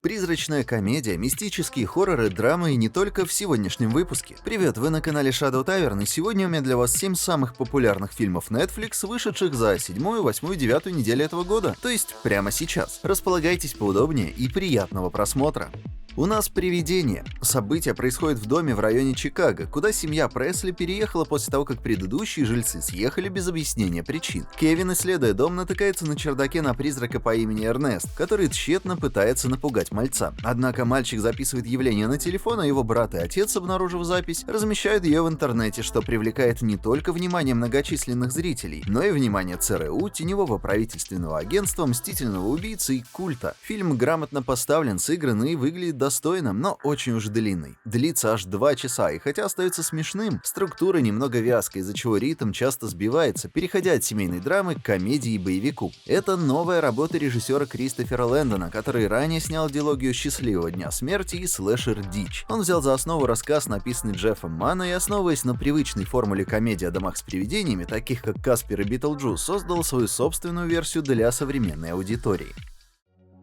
Призрачная комедия, мистические хорроры, драмы и не только в сегодняшнем выпуске. Привет, вы на канале Shadow Tavern, и сегодня у меня для вас 7 самых популярных фильмов Netflix, вышедших за 7, 8, 9 недели этого года, то есть прямо сейчас. Располагайтесь поудобнее и приятного просмотра. У нас «Привидение». Событие происходит в доме в районе Чикаго, куда семья Пресли переехала после того, как предыдущие жильцы съехали без объяснения причин. Кевин, исследуя дом, натыкается на чердаке на призрака по имени Эрнест, который тщетно пытается напугать мальца. Однако мальчик записывает явление на телефон, а его брат и отец, обнаружив запись, размещают ее в интернете, что привлекает не только внимание многочисленных зрителей, но и внимание ЦРУ, теневого правительственного агентства, мстительного убийцы и культа. Фильм грамотно поставлен, сыгран и выглядит достойным, но очень уж длинный. Длится аж 2 часа, и хотя остается смешным, структура немного вязкая, из-за чего ритм часто сбивается, переходя от семейной драмы к комедии и боевику. Это новая работа режиссера Кристофера Лэндона, который ранее снял дилогию «Счастливого дня смерти» и слэшер «Дичь». Он взял за основу рассказ, написанный Джеффом Манно, и, основываясь на привычной формуле комедии о домах с привидениями, таких как «Каспер» и «Битлджус», создал свою собственную версию для современной аудитории.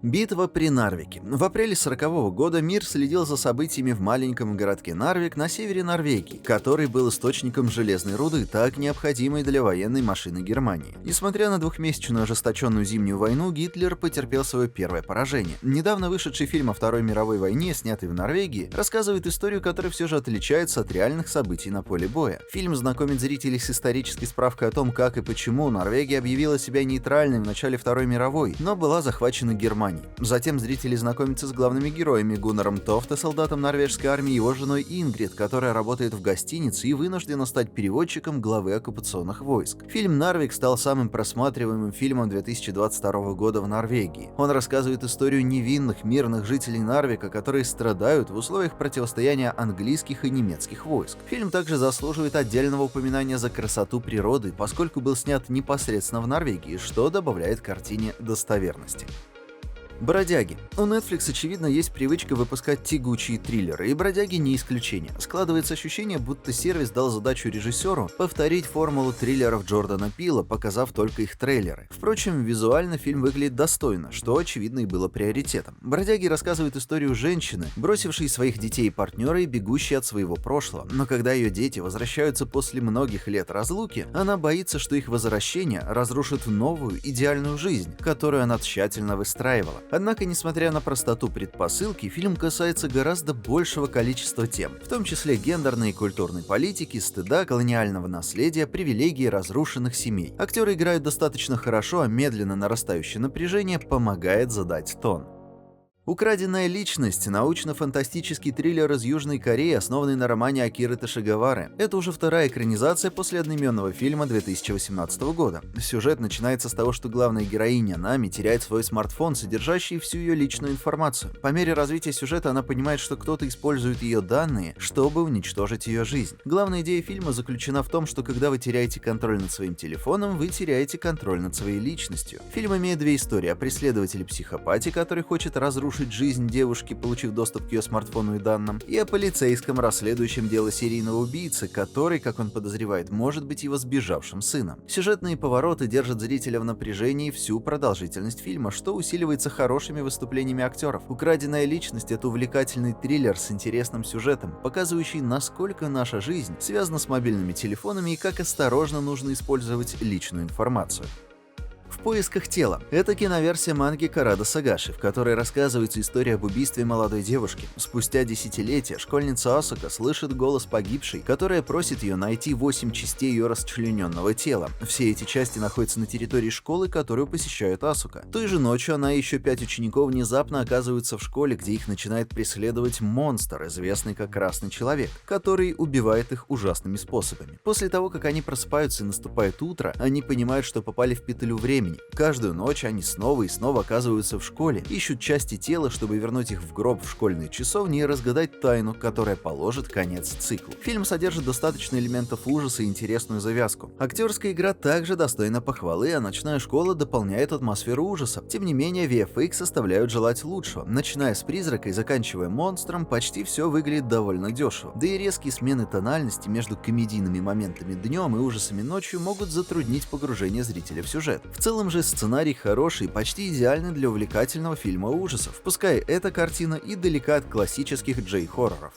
Битва при Нарвике. В апреле 1940 года мир следил за событиями в маленьком городке Нарвик на севере Норвегии, который был источником железной руды, так необходимой для военной машины Германии. Несмотря на двухмесячную ожесточенную зимнюю войну, Гитлер потерпел свое первое поражение. Недавно вышедший фильм о Второй мировой войне, снятый в Норвегии, рассказывает историю, которая все же отличается от реальных событий на поле боя. Фильм знакомит зрителей с исторической справкой о том, как и почему Норвегия объявила себя нейтральной в начале Второй мировой, но была захвачена Германией. Затем зрители знакомятся с главными героями: Гуннаром Тофте, солдатом норвежской армии, и его женой Ингрид, которая работает в гостинице и вынуждена стать переводчиком главы оккупационных войск. Фильм «Нарвик» стал самым просматриваемым фильмом 2022 года в Норвегии. Он рассказывает историю невинных мирных жителей Нарвика, которые страдают в условиях противостояния английских и немецких войск. Фильм также заслуживает отдельного упоминания за красоту природы, поскольку был снят непосредственно в Норвегии, что добавляет картине достоверности. Бродяги. У Netflix, очевидно, есть привычка выпускать тягучие триллеры, и «Бродяги» не исключение. Складывается ощущение, будто сервис дал задачу режиссеру повторить формулу триллеров Джордана Пила, показав только их трейлеры. Впрочем, визуально фильм выглядит достойно, что, очевидно, и было приоритетом. «Бродяги» рассказывают историю женщины, бросившей своих детей и партнера и бегущей от своего прошлого. Но когда ее дети возвращаются после многих лет разлуки, она боится, что их возвращение разрушит новую, идеальную жизнь, которую она тщательно выстраивала. Однако, несмотря на простоту предпосылки, фильм касается гораздо большего количества тем, в том числе гендерной и культурной политики, стыда, колониального наследия, привилегий разрушенных семей. Актеры играют достаточно хорошо, а медленно нарастающее напряжение помогает задать тон. «Украденная личность» — научно-фантастический триллер из Южной Кореи, основанный на романе Акиры Тошигавары. Это уже вторая экранизация после одноименного фильма 2018 года. Сюжет начинается с того, что главная героиня Нами теряет свой смартфон, содержащий всю ее личную информацию. По мере развития сюжета она понимает, что кто-то использует ее данные, чтобы уничтожить ее жизнь. Главная идея фильма заключена в том, что когда вы теряете контроль над своим телефоном, вы теряете контроль над своей личностью. Фильм имеет две истории: о преследователе-психопате, который хочет разрушить жизнь девушки, получив доступ к ее смартфону и данным, и о полицейском, расследующем дело серийного убийцы, который, как он подозревает, может быть его сбежавшим сыном. Сюжетные повороты держат зрителя в напряжении всю продолжительность фильма, что усиливается хорошими выступлениями актеров. «Украденная личность» — это увлекательный триллер с интересным сюжетом, показывающий, насколько наша жизнь связана с мобильными телефонами и как осторожно нужно использовать личную информацию. «В поисках тела» — это киноверсия манги Карада Сагаши, в которой рассказывается история об убийстве молодой девушки. Спустя десятилетия школьница Асука слышит голос погибшей, которая просит ее найти 8 частей ее расчлененного тела. Все эти части находятся на территории школы, которую посещает Асука. Той же ночью она и еще 5 учеников внезапно оказываются в школе, где их начинает преследовать монстр, известный как Красный Человек, который убивает их ужасными способами. После того, как они просыпаются и наступает утро, они понимают, что попали в петлю времени. Каждую ночь они снова и снова оказываются в школе, ищут части тела, чтобы вернуть их в гроб в школьные часовни и разгадать тайну, которая положит конец циклу. Фильм содержит достаточно элементов ужаса и интересную завязку. Актерская игра также достойна похвалы, а ночная школа дополняет атмосферу ужаса. Тем не менее, VFX оставляют желать лучшего. Начиная с призрака и заканчивая монстром, почти все выглядит довольно дешево. Да и резкие смены тональности между комедийными моментами днем и ужасами ночью могут затруднить погружение зрителя в сюжет. В целом, целом же сценарий хороший, почти идеальный для увлекательного фильма ужасов, пускай эта картина и далека от классических джей-хорроров.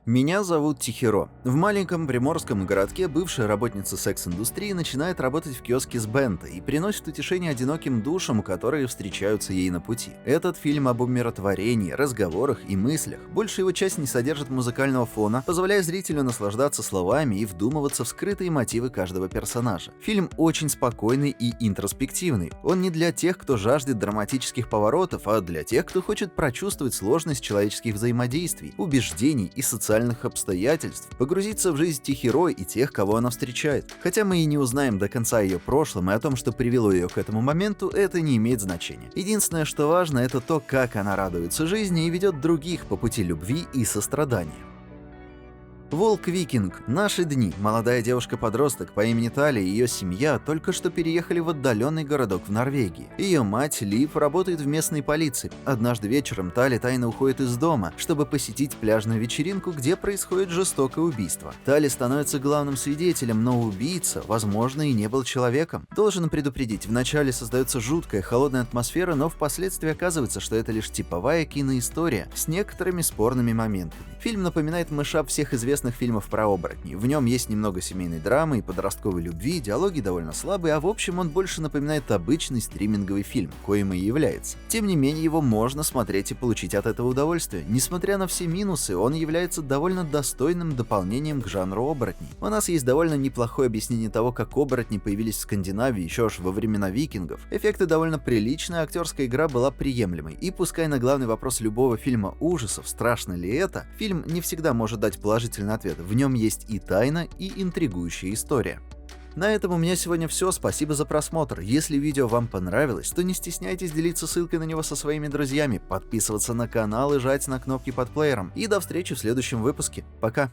Меня зовут Тихиро. В маленьком приморском городке бывшая работница секс-индустрии начинает работать в киоске с бенто и приносит утешение одиноким душам, которые встречаются ей на пути. Этот фильм об умиротворении, разговорах и мыслях. Большая его часть не содержит музыкального фона, позволяя зрителю наслаждаться словами и вдумываться в скрытые мотивы каждого персонажа. Фильм очень спокойный и интроспективный. Он не для тех, кто жаждет драматических поворотов, а для тех, кто хочет прочувствовать сложность человеческих взаимодействий, убеждений и социальных обстоятельств, погрузиться в жизнь Тихиро и тех, кого она встречает. Хотя мы и не узнаем до конца ее прошлом и о том, что привело ее к этому моменту, это не имеет значения. Единственное, что важно, это то, как она радуется жизни и ведет других по пути любви и сострадания. Волк-викинг. Наши дни. Молодая девушка-подросток по имени Тали и ее семья только что переехали в отдаленный городок в Норвегии. Ее мать, Лив, работает в местной полиции. Однажды вечером Тали тайно уходит из дома, чтобы посетить пляжную вечеринку, где происходит жестокое убийство. Тали становится главным свидетелем, но убийца, возможно, и не был человеком. Должен предупредить, вначале создается жуткая, холодная атмосфера, но впоследствии оказывается, что это лишь типовая киноистория с некоторыми спорными моментами. Фильм напоминает мышап всех известных фильмов про оборотней. В нем есть немного семейной драмы и подростковой любви, диалоги довольно слабые, а в общем он больше напоминает обычный стриминговый фильм, коим и является. Тем не менее, его можно смотреть и получить от этого удовольствие. Несмотря на все минусы, он является довольно достойным дополнением к жанру оборотней. У нас есть довольно неплохое объяснение того, как оборотни появились в Скандинавии еще аж во времена викингов. Эффекты довольно приличные, актерская игра была приемлемой. И пускай на главный вопрос любого фильма ужасов, страшно ли это, фильм не всегда может дать положительный ответ. В нем есть и тайна, и интригующая история. На этом у меня сегодня все. Спасибо за просмотр. Если видео вам понравилось, то не стесняйтесь делиться ссылкой на него со своими друзьями, подписываться на канал и жать на кнопки под плеером. И до встречи в следующем выпуске. Пока!